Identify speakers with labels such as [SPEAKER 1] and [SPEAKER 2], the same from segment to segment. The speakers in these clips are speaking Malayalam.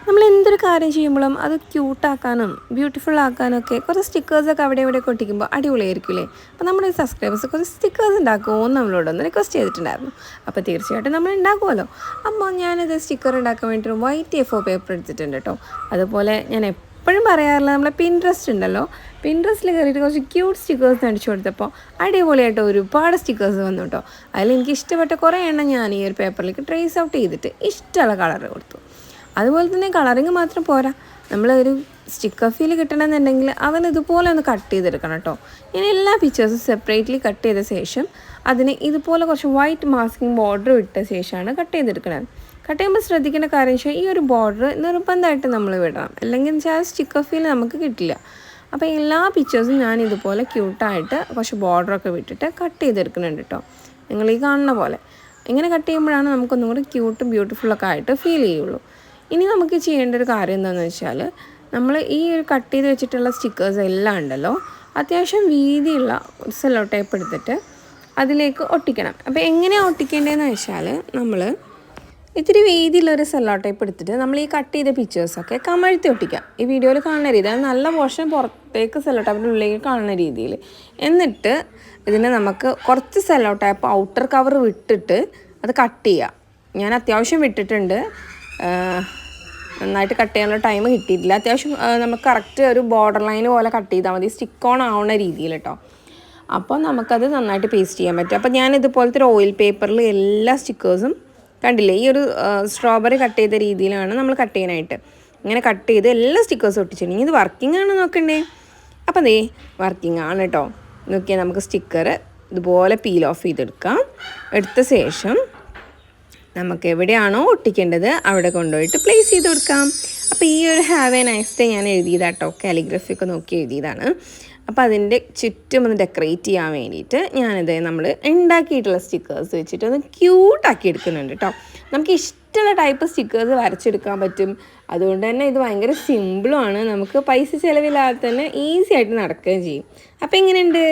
[SPEAKER 1] നമ്മൾ എന്തൊരു കാര്യം ചെയ്യുമ്പോഴും അത് ക്യൂട്ടാക്കാനും ബ്യൂട്ടിഫുൾ ആക്കാനും ഒക്കെ കുറച്ച് സ്റ്റിക്കേഴ്സൊക്കെ അവിടെ ഇവിടെയൊക്കെ ഒട്ടിക്കുമ്പോൾ അടിപൊളിയായിരിക്കില്ലേ. അപ്പോൾ നമ്മുടെ സബ്സ്ക്രൈബേഴ്സ് കുറച്ച് സ്റ്റിക്കേഴ്സ് ഉണ്ടാക്കുമോ എന്ന് നമ്മളോടൊന്ന് റിക്വസ്റ്റ് ചെയ്തിട്ടുണ്ടായിരുന്നു. അപ്പോൾ തീർച്ചയായിട്ടും നമ്മൾ ഉണ്ടാക്കുമല്ലോ. അപ്പോൾ ഞാനത് സ്റ്റിക്കർ ഉണ്ടാക്കാൻ വേണ്ടിയിട്ട് വൈറ്റ് A4 പേപ്പർ എടുത്തിട്ടുണ്ട് കേട്ടോ. അതുപോലെ ഞാൻ എപ്പോഴും പറയാറില്ല, നമ്മളെ പിൻട്രസ്റ്റ് ഉണ്ടല്ലോ, പിൻട്രസ്റ്റിൽ കയറിയിട്ട് കുറച്ച് ക്യൂട്ട് സ്റ്റിക്കേഴ്സ് അടിച്ചു കൊടുത്തപ്പോൾ അടിപൊളിയായിട്ട് ഒരുപാട് സ്റ്റിക്കേഴ്സ് വന്നു കേട്ടോ. അതിൽ എനിക്ക് ഇഷ്ടപ്പെട്ട കുറേ എണ്ണം ഞാൻ ഈ ഒരു പേപ്പറിലേക്ക് ട്രേസ് ഔട്ട് ചെയ്തിട്ട് ഇഷ്ടമുള്ള കളർ കൊടുത്തു. അതുപോലെ തന്നെ കളറിങ് മാത്രം പോരാ, നമ്മളൊരു സ്റ്റിക്കർ ഫീൽ കിട്ടണമെന്നുണ്ടെങ്കിൽ ഇതുപോലെ ഒന്ന് കട്ട് ചെയ്തെടുക്കണം കേട്ടോ. ഞാൻ എല്ലാ പിക്ചേഴ്സും സെപ്പറേറ്റ്ലി കട്ട് ചെയ്ത ശേഷം അതിന് ഇതുപോലെ കുറച്ച് വൈറ്റ് മാസ്കിങ് ബോർഡർ ഇട്ട ശേഷമാണ് കട്ട് ചെയ്തെടുക്കുന്നത്. കട്ട് ചെയ്യുമ്പോൾ ശ്രദ്ധിക്കേണ്ട കാര്യം വെച്ചാൽ ഈ ഒരു ബോർഡർ നിർബന്ധമായിട്ട് നമ്മൾ വിടണം, അല്ലെങ്കിൽ വെച്ചാൽ സ്റ്റിക്കർ ഫീൽ നമുക്ക് കിട്ടില്ല. അപ്പോൾ എല്ലാ പിക്ചേഴ്സും ഞാൻ ഇതുപോലെ ക്യൂട്ടായിട്ട് കുറച്ച് ബോർഡറൊക്കെ വിട്ടിട്ട് കട്ട് ചെയ്തെടുക്കുന്നുണ്ട് കേട്ടോ. നിങ്ങൾ ഈ കാണുന്ന പോലെ ഇങ്ങനെ കട്ട് ചെയ്യുമ്പോഴാണ് നമുക്കൊന്നും കൂടി ക്യൂട്ടും ബ്യൂട്ടിഫുള്ളൊക്കെ ആയിട്ട് ഫീൽ ചെയ്യുള്ളൂ. ഇനി നമുക്ക് ചെയ്യേണ്ട ഒരു കാര്യം എന്താണെന്ന് വെച്ചാൽ, നമ്മൾ ഈ ഒരു കട്ട് ചെയ്ത് വെച്ചിട്ടുള്ള സ്റ്റിക്കേഴ്സ് എല്ലാം ഉണ്ടല്ലോ, അത്യാവശ്യം വീതിയുള്ള ഒരു സെല്ലോ ടേപ്പ് എടുത്തിട്ട് അതിലേക്ക് ഒട്ടിക്കണം. അപ്പോൾ എങ്ങനെയാണ് ഒട്ടിക്കേണ്ടതെന്ന് വെച്ചാൽ, നമ്മൾ ഇത്തിരി വീതിയുള്ളൊരു സെല്ലോ ടേപ്പ് എടുത്തിട്ട് നമ്മൾ ഈ കട്ട് ചെയ്ത പിക്ചേഴ്സൊക്കെ കമഴ്ത്തി ഒട്ടിക്കാം. ഈ വീഡിയോയിൽ കാണുന്ന രീതി, അത് നല്ല പോർഷൻ പുറത്തേക്ക് സെല്ലോ ടേപ്പിൻ്റെ ഉള്ളിലേക്ക് കാണുന്ന രീതിയിൽ. എന്നിട്ട് ഇതിന് നമുക്ക് കുറച്ച് സെല്ലോ ടേപ്പ് ഔട്ടർ കവർ വിട്ടിട്ട് അത് കട്ട് ചെയ്യുക. ഞാൻ അത്യാവശ്യം വിട്ടിട്ടുണ്ട്, നന്നായിട്ട് കട്ട് ചെയ്യാനുള്ള ടൈം കിട്ടിയിട്ടില്ല. അത്യാവശ്യം നമുക്ക് കറക്റ്റ് ഒരു ബോർഡർ ലൈൻ പോലെ കട്ട് ചെയ്താൽ മതി, സ്റ്റിക്ക് ഓൺ ആവുന്ന രീതിയിൽ കേട്ടോ. അപ്പോൾ നമുക്കത് നന്നായിട്ട് പേസ്റ്റ് ചെയ്യാൻ പറ്റും. അപ്പോൾ ഞാൻ ഇതുപോലത്തെ ഒരു ഓയിൽ പേപ്പറിൽ എല്ലാ സ്റ്റിക്കേഴ്സും കണ്ടില്ലേ, ഈ ഒരു സ്ട്രോബെറി കട്ട് ചെയ്ത രീതിയിലാണ് നമ്മൾ കട്ട് ചെയ്യാനായിട്ട്. ഇങ്ങനെ കട്ട് ചെയ്ത് എല്ലാ സ്റ്റിക്കേഴ്സും ഒട്ടിച്ചിട്ടുണ്ടെങ്കിൽ ഇത് വർക്കിംഗ് ആണ് നോക്കണ്ടേ. അപ്പോൾ അതേ വർക്കിംഗ് ആണ് കേട്ടോ. നോക്കിയാൽ നമുക്ക് സ്റ്റിക്കർ ഇതുപോലെ പീൽ ഓഫ് ചെയ്തെടുക്കാം. എടുത്ത ശേഷം നമുക്ക് എവിടെയാണോ ഒട്ടിക്കേണ്ടത് അവിടെ കൊണ്ടുപോയിട്ട് പ്ലേസ് ചെയ്ത് കൊടുക്കാം. അപ്പോൾ ഈ ഒരു ഹാവ് എ നൈസ് ഡേ ഞാൻ എഴുതിയതാട്ടോ, കാലിഗ്രഫി ഒക്കെ നോക്കി എഴുതിയതാണ്. അപ്പോൾ അതിൻ്റെ ചുറ്റും ഒന്ന് ഡെക്കറേറ്റ് ചെയ്യാൻ വേണ്ടിയിട്ട് ഞാനിത് നമ്മൾ ഉണ്ടാക്കിയിട്ടുള്ള സ്റ്റിക്കേഴ്സ് വെച്ചിട്ട് ഒന്ന് ക്യൂട്ടാക്കി എടുക്കുന്നുണ്ട് കേട്ടോ. നമുക്ക് ഇഷ്ടമുള്ള ടൈപ്പ് സ്റ്റിക്കേഴ്സ് വരച്ചെടുക്കാൻ പറ്റും. അതുകൊണ്ട് തന്നെ ഇത് ഭയങ്കര സിമ്പിളുമാണ്, നമുക്ക് പൈസ ചിലവില്ലാതെ തന്നെ ഈസി ആയിട്ട് നടക്കുകയും ചെയ്യും. അപ്പോൾ എങ്ങനെയുണ്ട്?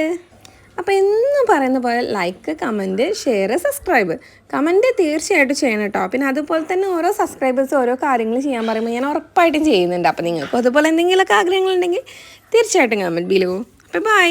[SPEAKER 1] അപ്പോൾ എന്നും പറയുന്ന പോലെ like, comment, share, subscribe. Comment തീർച്ചയായിട്ടും ചെയ്യണം കേട്ടോ. പിന്നെ അതുപോലെ തന്നെ ഓരോ സബ്സ്ക്രൈബേഴ്സ് ഓരോ കാര്യങ്ങൾ ചെയ്യാൻ പറയുമ്പോൾ ഞാൻ ഉറപ്പായിട്ടും ചെയ്യുന്നുണ്ട്. അപ്പോൾ നിങ്ങൾക്കും അതുപോലെ എന്തെങ്കിലുമൊക്കെ ആഗ്രഹങ്ങളുണ്ടെങ്കിൽ തീർച്ചയായിട്ടും കമൻറ്റ് ബിലോ. അപ്പോൾ ബൈ.